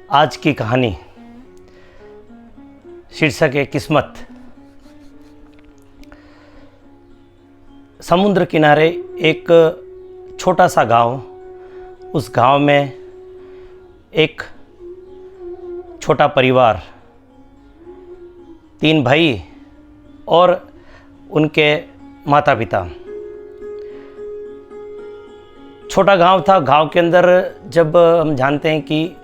आज की कहानी शीर्षक है किस्मत। समुद्र किनारे एक छोटा सा गांव। उस गांव में एक छोटा परिवार, 3 भाई और उनके माता पिता। छोटा गांव था। गांव के अंदर जब हम जानते हैं कि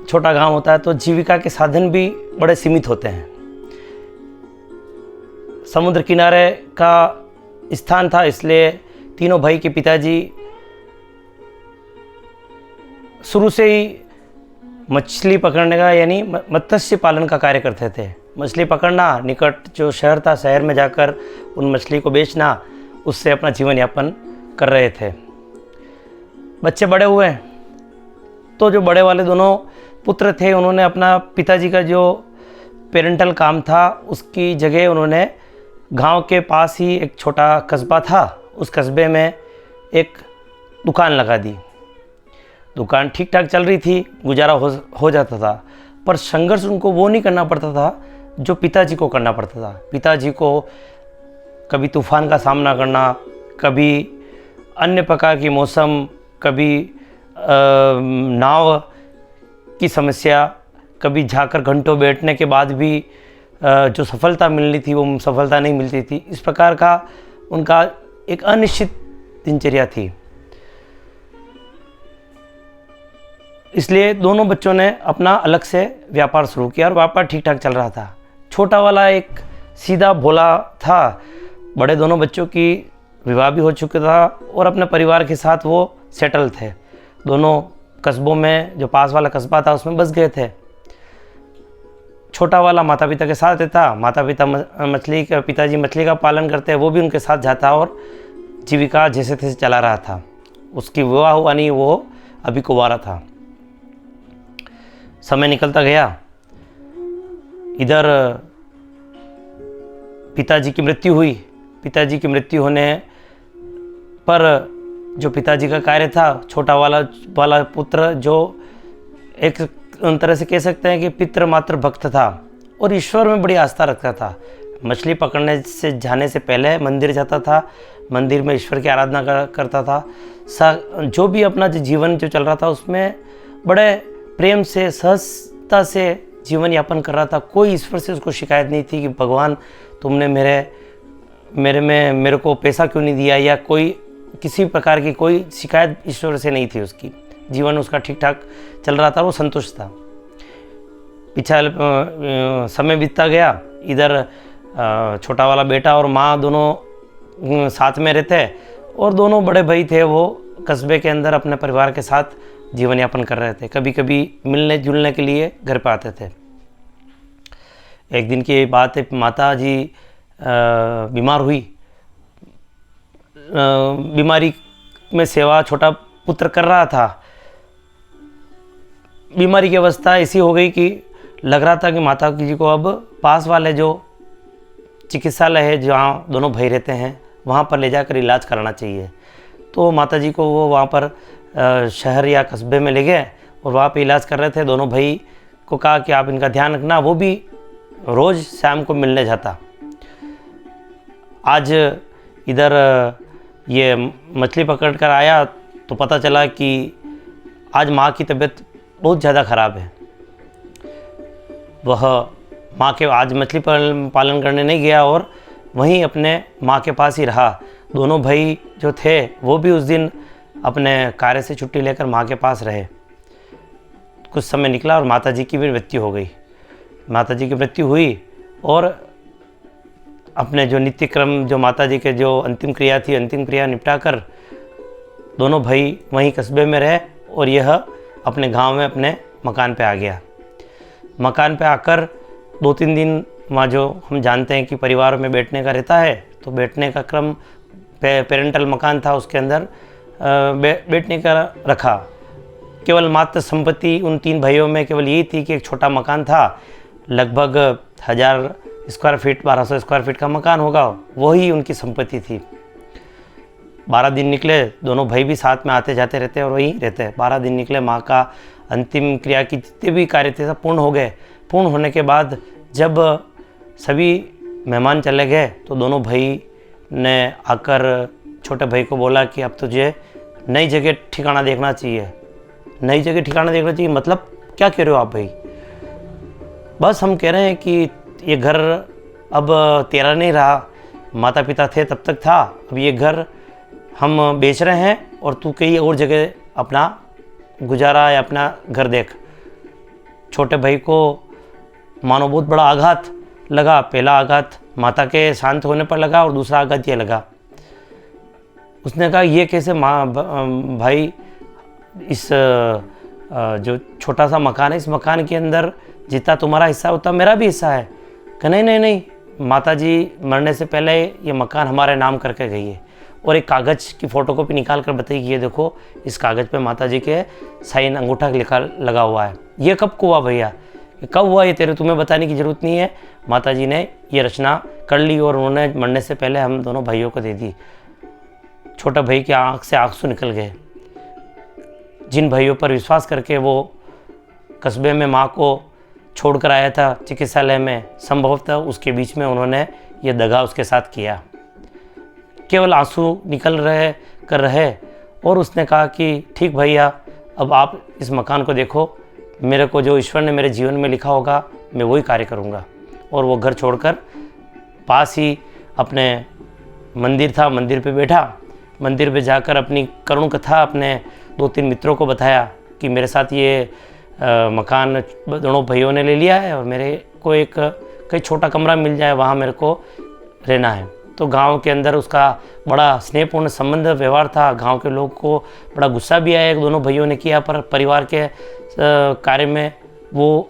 छोटा गांव होता है तो जीविका के साधन भी बड़े सीमित होते हैं। समुद्र किनारे का स्थान था, इसलिए तीनों भाई के पिताजी शुरू से ही मछली पकड़ने का यानी मत्स्य पालन का कार्य करते थे। मछली पकड़ना, निकट जो शहर था, शहर में जाकर उन मछली को बेचना, उससे अपना जीवन यापन कर रहे थे। बच्चे बड़े हुए तो जो बड़े वाले दोनों पुत्र थे, उन्होंने अपना पिताजी का जो पेरेंटल काम था उसकी जगह उन्होंने गांव के पास ही एक छोटा कस्बा था, उस कस्बे में एक दुकान लगा दी। दुकान ठीक ठाक चल रही थी, गुजारा हो जाता था, पर संघर्ष उनको वो नहीं करना पड़ता था जो पिताजी को करना पड़ता था। पिताजी को कभी तूफान का सामना करना, कभी अन्य प्रकार की मौसम, कभी नाव की समस्या, कभी जाकर घंटों बैठने के बाद भी जो सफलता मिलनी थी वो सफलता नहीं मिलती थी। इस प्रकार का उनका एक अनिश्चित दिनचर्या थी। इसलिए दोनों बच्चों ने अपना अलग से व्यापार शुरू किया और व्यापार ठीक ठाक चल रहा था। छोटा वाला एक सीधा भोला था। बड़े दोनों बच्चों की विवाह भी हो चुका था और अपने परिवार के साथ वो सेटल थे। दोनों कस्बों में, जो पास वाला कस्बा था उसमें बस गए थे। छोटा वाला माता पिता के साथ रहता। माता पिता पिताजी मछली का पालन करते हैं, वो भी उनके साथ जाता और जीविका जैसे तैसे चला रहा था। उसकी विवाह हुआ नहीं, वो अभी कुंवारा था। समय निकलता गया। इधर पिताजी की मृत्यु हुई। पिताजी की मृत्यु होने पर जो पिताजी का कार्य था, छोटा वाला पुत्र जो एक तरह से कह सकते हैं कि पितृ मातृ भक्त था और ईश्वर में बड़ी आस्था रखता था। मछली पकड़ने से जाने से पहले मंदिर जाता था, मंदिर में ईश्वर की आराधना करता था। जो भी अपना जो जीवन जो चल रहा था उसमें बड़े प्रेम से, सहजता से जीवन यापन कर रहा था। कोई ईश्वर से उसको शिकायत नहीं थी कि भगवान तुमने मेरे को पैसा क्यों नहीं दिया, या कोई किसी प्रकार की कोई शिकायत ईश्वर से नहीं थी। उसकी जीवन उसका ठीक ठाक चल रहा था, वो संतुष्ट था। पीछा समय बीतता गया। इधर छोटा वाला बेटा और माँ दोनों साथ में रहते और दोनों बड़े भाई थे, वो कस्बे के अंदर अपने परिवार के साथ जीवन यापन कर रहे थे। कभी कभी मिलने जुलने के लिए घर पर आते थे। एक दिन की बात है, माता जी बीमार हुई। बीमारी में सेवा छोटा पुत्र कर रहा था। बीमारी की अवस्था ऐसी हो गई कि लग रहा था कि माता जी को अब पास वाले जो चिकित्सालय है जहाँ दोनों भाई रहते हैं, वहाँ पर ले जाकर इलाज कराना चाहिए। तो माता जी को वो वहाँ पर शहर या कस्बे में ले गए और वहाँ पे इलाज कर रहे थे। दोनों भाई को कहा कि आप इनका ध्यान रखना। वो भी रोज़ शाम को मिलने जाता। आज इधर ये मछली पकड़ कर आया तो पता चला कि आज माँ की तबीयत बहुत ज़्यादा ख़राब है। वह माँ के आज मछली पालन करने नहीं गया और वहीं अपने माँ के पास ही रहा। दोनों भाई जो थे वो भी उस दिन अपने कार्य से छुट्टी लेकर माँ के पास रहे। कुछ समय निकला और माता जी की भी मृत्यु हो गई। माता जी की मृत्यु हुई और अपने जो नित्य क्रम, जो माता जी के जो अंतिम क्रिया थी, अंतिम क्रिया निपटा कर दोनों भाई वहीं कस्बे में रहे और यह अपने गांव में अपने मकान पे आ गया। मकान पे आकर 2-3 दिन वहाँ, जो हम जानते हैं कि परिवार में बैठने का रहता है, तो बैठने का क्रम पेरेंटल मकान था, उसके अंदर बैठने का रखा। केवल मात्र संपत्ति उन 3 भाइयों में केवल यही थी कि एक छोटा मकान था, लगभग 1000 स्क्वायर फीट, 1200 स्क्वायर फीट का मकान होगा, वही उनकी संपत्ति थी। 12 दिन निकले, दोनों भाई भी साथ में आते जाते रहते और वहीं रहते। 12 दिन निकले, माँ का अंतिम क्रिया की जितने भी कार्य थे सब पूर्ण हो गए। पूर्ण होने के बाद जब सभी मेहमान चले गए तो दोनों भाई ने आकर छोटे भाई को बोला कि अब तुझे नई जगह ठिकाना देखना चाहिए। नई जगह ठिकाना देखना चाहिए मतलब क्या कह रहे हो आप भाई? बस हम कह रहे हैं कि ये घर अब तेरा नहीं रहा, माता पिता थे तब तक था, अब ये घर हम बेच रहे हैं और तू कहीं और जगह अपना गुजारा या अपना घर देख। छोटे भाई को मानो बहुत बड़ा आघात लगा। पहला आघात माता के शांत होने पर लगा और दूसरा आघात ये लगा। उसने कहा ये कैसे भाई, इस जो छोटा सा मकान है, इस मकान के अंदर जितना तुम्हारा हिस्सा उतना मेरा भी हिस्सा है। कि नहीं, माता जी मरने से पहले ये मकान हमारे नाम करके गई है। और एक कागज़ की फ़ोटोकॉपी निकाल कर बताई कि ये देखो, इस कागज़ पे माता जी के साइन अंगूठा लगा हुआ है। ये कब हुआ भैया? ये कब हुआ? ये तुम्हें बताने की ज़रूरत नहीं है। माता जी ने ये रचना कर ली और उन्होंने मरने से पहले हम दोनों भाइयों को दे दी। छोटा भाई की आँख से आंसू निकल गए। जिन भाइयों पर विश्वास करके वो कस्बे में माँ को छोड़ कर आया था चिकित्सालय में, संभवतः उसके बीच में उन्होंने ये दगा उसके साथ किया। केवल आंसू निकल रहे और उसने कहा कि ठीक भैया, अब आप इस मकान को देखो, मेरे को जो ईश्वर ने मेरे जीवन में लिखा होगा मैं वही कार्य करूँगा। और वो घर छोड़कर पास ही अपने मंदिर था, मंदिर पे बैठा। मंदिर पे जाकर अपनी करुण कथा अपने 2-3 मित्रों को बताया कि मेरे साथ ये मकान दोनों भाइयों ने ले लिया है और मेरे को एक कहीं छोटा कमरा मिल जाए, वहाँ मेरे को रहना है। तो गांव के अंदर उसका बड़ा स्नेहपूर्ण संबंध व्यवहार था। गांव के लोग को बड़ा गुस्सा भी आया दोनों भाइयों ने किया, पर परिवार के कार्य में वो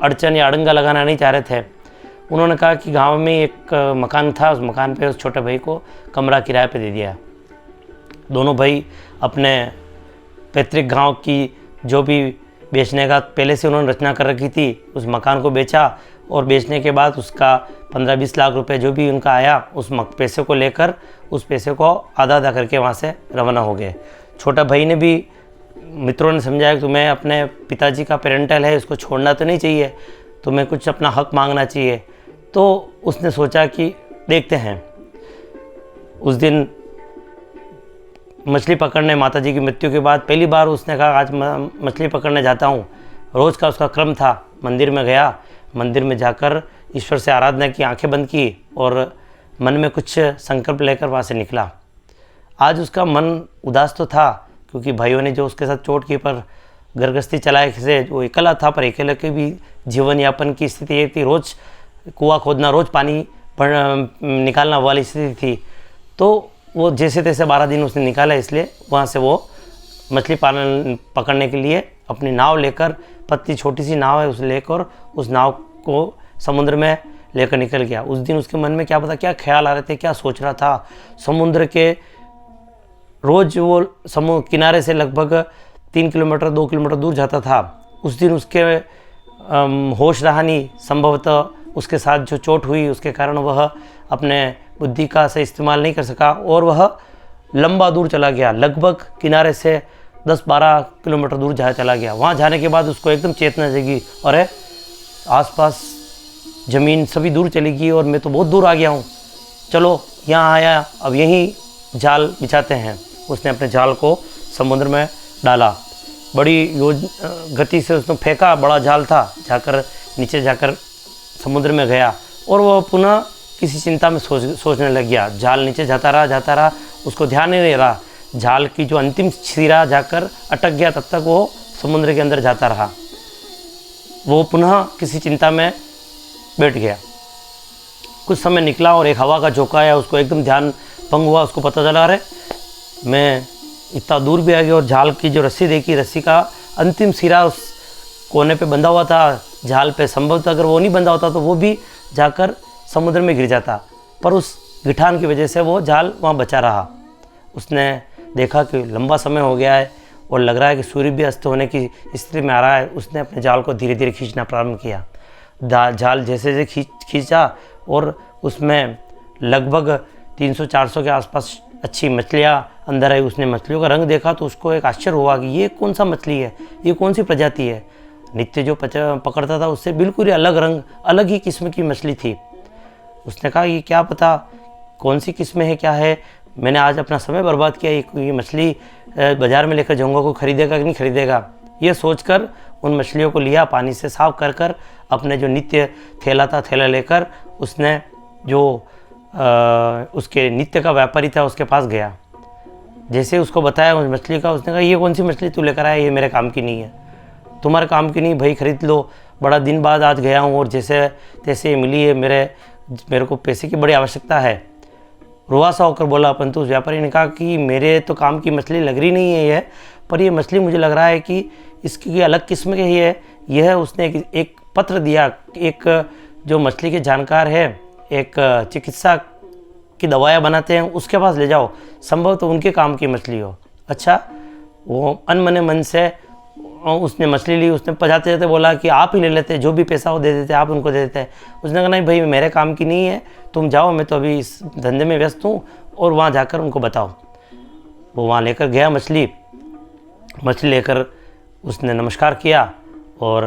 अड़चन या अड़ंगा लगाना नहीं चाह रहे थे। उन्होंने कहा कि गांव में एक मकान था, उस मकान पे उस छोटे भाई को कमरा किराए पे दे दिया। दोनों भाई अपने पैतृक गांव की जो भी बेचने का पहले से उन्होंने रचना कर रखी थी, उस मकान को बेचा और बेचने के बाद उसका 15-20 लाख रुपए जो भी उनका आया, उस पैसे को लेकर उस पैसे को आधा आधा करके वहाँ से रवाना हो गए। छोटा भाई ने भी, मित्रों ने समझाया कि तुम्हें अपने पिताजी का पेरेंटल है, इसको छोड़ना तो नहीं चाहिए, तुम्हें कुछ अपना हक मांगना चाहिए। तो उसने सोचा कि देखते हैं। उस दिन मछली पकड़ने, माता जी की मृत्यु के बाद पहली बार उसने कहा आज मछली पकड़ने जाता हूँ। रोज़ का उसका क्रम था। मंदिर में गया, मंदिर में जाकर ईश्वर से आराधना की, आंखें बंद की और मन में कुछ संकल्प लेकर वहाँ से निकला। आज उसका मन उदास तो था क्योंकि भाइयों ने जो उसके साथ चोट की, पर घर गृहस्थी चलाए से वो अकेला था, पर अकेले के भी जीवन यापन की स्थिति ये थी, रोज़ कुआं खोदना, रोज़ पानी निकालना वाली स्थिति थी। तो वो जैसे तैसे 12 दिन उसने निकाला, इसलिए वहाँ से वो मछली पालन पकड़ने के लिए अपनी नाव लेकर, पतली छोटी सी नाव है, उसे लेकर उस नाव को समुद्र में लेकर निकल गया। उस दिन उसके मन में क्या पता क्या ख्याल आ रहे थे, क्या सोच रहा था। समुद्र के रोज़ वो समुद्र किनारे से लगभग 3 किलोमीटर 2 किलोमीटर दूर जाता था। उस दिन उसके होश रहा नहीं, संभवतः उसके साथ जो चोट हुई उसके कारण वह अपने बुद्धि का सही इस्तेमाल नहीं कर सका और वह लंबा दूर चला गया, लगभग किनारे से 10-12 किलोमीटर दूर चला गया। वहाँ जाने के बाद उसको एकदम चेतना जगी, अरे आसपास ज़मीन सभी दूर चली गई और मैं तो बहुत दूर आ गया हूँ, चलो यहाँ आया, अब यहीं जाल बिछाते हैं। उसने अपने जाल को समुद्र में डाला, बड़ी गति से उसने फेंका, बड़ा जाल था, जाकर नीचे जाकर समुद्र में गया और वह पुनः किसी चिंता में सोचने लग गया। जाल नीचे जाता रहा, उसको ध्यान नहीं रहा। जाल की जो अंतिम सिरा जाकर अटक गया, तब तक वो समुद्र के अंदर जाता रहा। वो पुनः किसी चिंता में बैठ गया। कुछ समय निकला और एक हवा का झोंका आया, उसको एकदम ध्यान भंग हुआ। उसको पता चला, अरे मैं इतना दूर भी आ गया और जाल की जो रस्सी देखी, रस्सी का अंतिम सिरा उस कोने पे बंधा हुआ था जाल पे। संभवतः अगर वो नहीं बंधा होता तो वो भी जाकर समुद्र में गिर जाता, पर उस गिठान की वजह से वो जाल वहाँ बचा रहा। उसने देखा कि लंबा समय हो गया है और लग रहा है कि सूर्य भी अस्त होने की स्थिति में आ रहा है। उसने अपने जाल को धीरे धीरे खींचना प्रारंभ किया। जाल जैसे जैसे खींचा और उसमें लगभग 300-400 के आसपास अच्छी मछलियाँ अंदर आई। उसने मछलियों का रंग देखा तो उसको एक आश्चर्य हुआ कि ये कौन सा मछली है, ये कौन सी प्रजाति है। नित्य जो पकड़ता था उससे बिल्कुल ही अलग रंग, अलग ही किस्म की मछली थी। उसने कहा ये क्या पता कौन सी किस्म है, क्या है, मैंने आज अपना समय बर्बाद किया, ये मछली बाज़ार में लेकर जाऊँगा, कोई खरीदेगा कि नहीं खरीदेगा। ये सोचकर उन मछलियों को लिया, पानी से साफ कर कर अपने जो नित्य थैला था, थैला लेकर उसने जो उसके नित्य का व्यापारी था उसके पास गया। जैसे उसको बताया उस मछली का, उसने कहा ये कौन सी मछली तू लेकर आया, ये मेरे काम की नहीं है, तुम्हारे काम की नहीं भाई, खरीद लो, बड़ा दिन बाद आज गया हूँ और जैसे तैसे मिली है, मेरे को पैसे की बड़ी आवश्यकता है। रुआसा होकर बोला। परंतु उस व्यापारी ने कहा कि मेरे तो काम की मछली लग रही नहीं है यह, पर ये मछली मुझे लग रहा है कि इसकी अलग किस्म की ही है। यह उसने एक पत्र दिया, एक जो मछली के जानकार है, एक चिकित्सा की दवाइयाँ बनाते हैं, उसके पास ले जाओ, संभव तो उनके काम की मछली हो। अच्छा, वो अनमने मन से उसने मछली ली। उसने पजाते जाते बोला कि आप ही ले लेते, जो भी पैसा वो दे देते, आप उनको दे देते। उसने कहा नहीं भाई मेरे काम की नहीं है, तुम जाओ, मैं तो अभी इस धंधे में व्यस्त हूँ, और वहाँ जाकर उनको बताओ। वो वहाँ लेकर गया मछली लेकर उसने नमस्कार किया और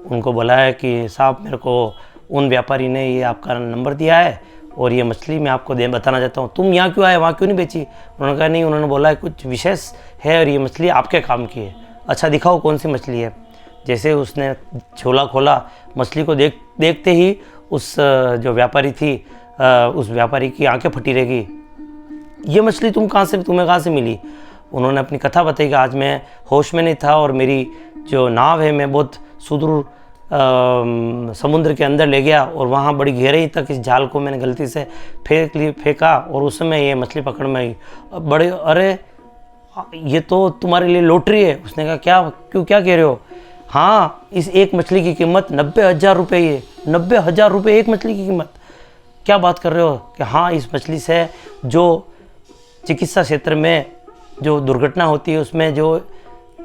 उनको बुलाया कि साहब मेरे को उन व्यापारी ने ये आपका नंबर दिया है और ये मछली मैं आपको बताना चाहता हूँ, तुम यहाँ क्यों आए, वहाँ क्यों नहीं बेची। उन्होंने कहा नहीं, उन्होंने बोला कुछ विशेष है और ये मछली आपके काम की है। अच्छा दिखाओ कौन सी मछली है। जैसे उसने झोला खोला, मछली को देखते ही उस जो व्यापारी थी, उस व्यापारी की आंखें फटी रह गई। ये मछली तुम्हें कहाँ से मिली। उन्होंने अपनी कथा बताई कि आज मैं होश में नहीं था और मेरी जो नाव है मैं बहुत सुदूर समुद्र के अंदर ले गया और वहाँ बड़ी गहराई तक इस जाल को मैंने गलती से फेंका और उस समय ये मछली पकड़ में आई। बड़े अरे ये तो तुम्हारे लिए लॉटरी है। उसने कहा क्या कह रहे हो। हाँ, इस एक मछली की कीमत 90,000 रुपये, ये 90,000 रुपये एक मछली की कीमत। क्या बात कर रहे हो। कि हाँ, इस मछली से जो चिकित्सा क्षेत्र में जो दुर्घटना होती है उसमें जो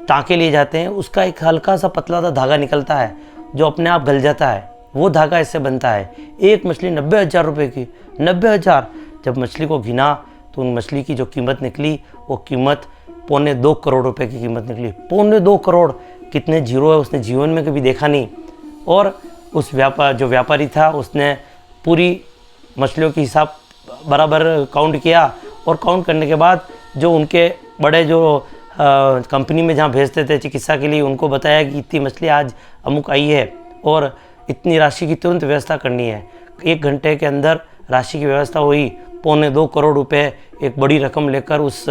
टाँके लिए जाते हैं, उसका एक हल्का सा पतला सा धागा निकलता है जो अपने आप गल जाता है, वो धागा इससे बनता है। एक मछली 90,000 रुपये की, 90,000। जब मछली को गिना तो उन मछली की जो कीमत निकली वो कीमत 2.25 करोड़ रुपए की कीमत निकली। 2.25 करोड़, कितने जीरो है उसने जीवन में कभी देखा नहीं। और उस जो व्यापारी था उसने पूरी मछलियों की हिसाब बराबर काउंट किया और काउंट करने के बाद जो उनके बड़े जो कंपनी में जहाँ भेजते थे चिकित्सा के लिए, उनको बताया कि इतनी मछली आज अमुक आई है और इतनी राशि की तुरंत व्यवस्था करनी है। 1 घंटे के अंदर राशि की व्यवस्था हुई। 2.25 करोड़ रुपए एक बड़ी रकम लेकर उस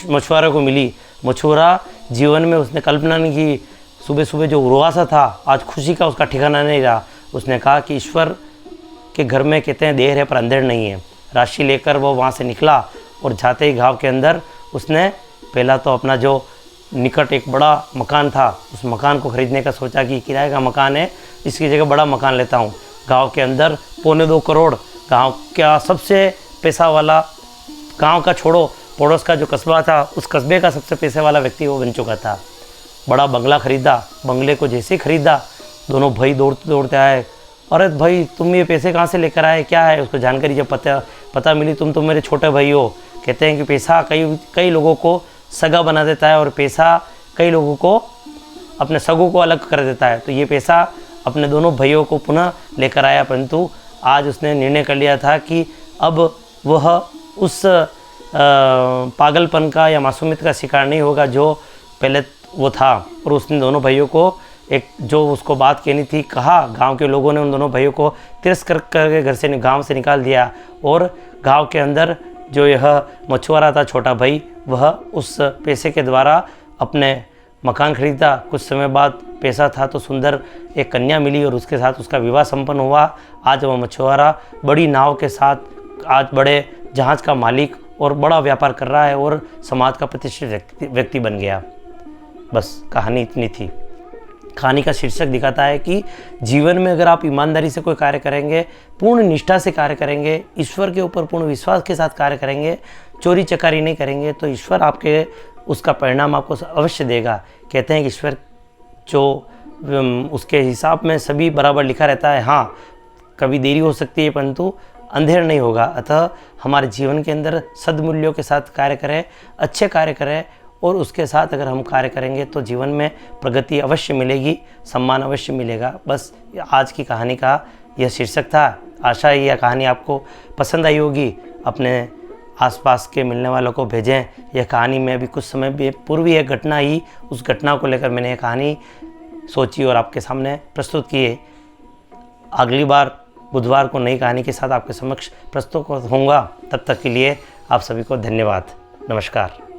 मछुआरे को मिली। मछुआरा जीवन में उसने कल्पना नहीं की। सुबह सुबह जो रुआसा था, आज खुशी का उसका ठिकाना नहीं रहा। उसने कहा कि ईश्वर के घर में कहते हैं देर है पर अंधेर नहीं है। राशि लेकर वो वहाँ से निकला और जाते ही गांव के अंदर उसने पहला तो अपना जो निकट एक बड़ा मकान था उस मकान को ख़रीदने का सोचा कि किराए का मकान है, इसकी जगह बड़ा मकान लेता हूँ। गांव के अंदर 2.25 करोड़, गांव का सबसे पैसा वाला, गांव का छोड़ो पड़ोस का जो कस्बा था उस कस्बे का सबसे पैसे वाला व्यक्ति वो बन चुका था। बड़ा बंगला ख़रीदा। बंगले को जैसे ही ख़रीदा दोनों भाई दौड़ते दौड़ते आए। अरे भाई तुम ये पैसे कहाँ से लेकर आए, क्या है। उसको जानकारी जब पता मिली, तुम तो मेरे छोटे भाई हो। कहते हैं कि पैसा कई लोगों को सगा बना देता है और पैसा कई लोगों को अपने सगों को अलग कर देता है। तो ये पैसा अपने दोनों भाइयों को पुनः लेकर आया। परंतु आज उसने निर्णय कर लिया था कि अब वह उस पागलपन का या मासूमियत का शिकार नहीं होगा जो पहले वो था। और उसने दोनों भाइयों को एक जो उसको बात कहनी थी कहा। गांव के लोगों ने उन दोनों भाइयों को तिरस्कार करके घर से गांव से निकाल दिया और गांव के अंदर जो यह मछुआरा था छोटा भाई, वह उस पैसे के द्वारा अपने मकान खरीदा। कुछ समय बाद पैसा था तो सुंदर एक कन्या मिली और उसके साथ उसका विवाह संपन्न हुआ। आज वह मछुआरा बड़ी नाव के साथ आज बड़े जहाज़ का मालिक और बड़ा व्यापार कर रहा है और समाज का प्रतिष्ठित व्यक्ति बन गया। बस कहानी इतनी थी। कहानी का शीर्षक दिखाता है कि जीवन में अगर आप ईमानदारी से कोई कार्य करेंगे, पूर्ण निष्ठा से कार्य करेंगे, ईश्वर के ऊपर पूर्ण विश्वास के साथ कार्य करेंगे, चोरी चकारी नहीं करेंगे, तो ईश्वर आपके उसका परिणाम आपको अवश्य देगा। कहते हैं कि ईश्वर जो उसके हिसाब में सभी बराबर लिखा रहता है। हाँ, कभी देरी हो सकती है परंतु अंधेर नहीं होगा। अतः हमारे जीवन के अंदर सद्मूल्यों के साथ कार्य करें, अच्छे कार्य करें, और उसके साथ अगर हम कार्य करेंगे तो जीवन में प्रगति अवश्य मिलेगी, सम्मान अवश्य मिलेगा। बस आज की कहानी का यह शीर्षक था। आशा है यह कहानी आपको पसंद आई होगी। अपने आसपास के मिलने वालों को भेजें। यह कहानी में अभी कुछ समय पूर्व एक घटना आई, उस घटना को लेकर मैंने यह कहानी सोची और आपके सामने प्रस्तुत की है। अगली बार बुधवार को नई कहानी के साथ आपके समक्ष प्रस्तुत होऊंगा। तब तक के लिए आप सभी को धन्यवाद। नमस्कार।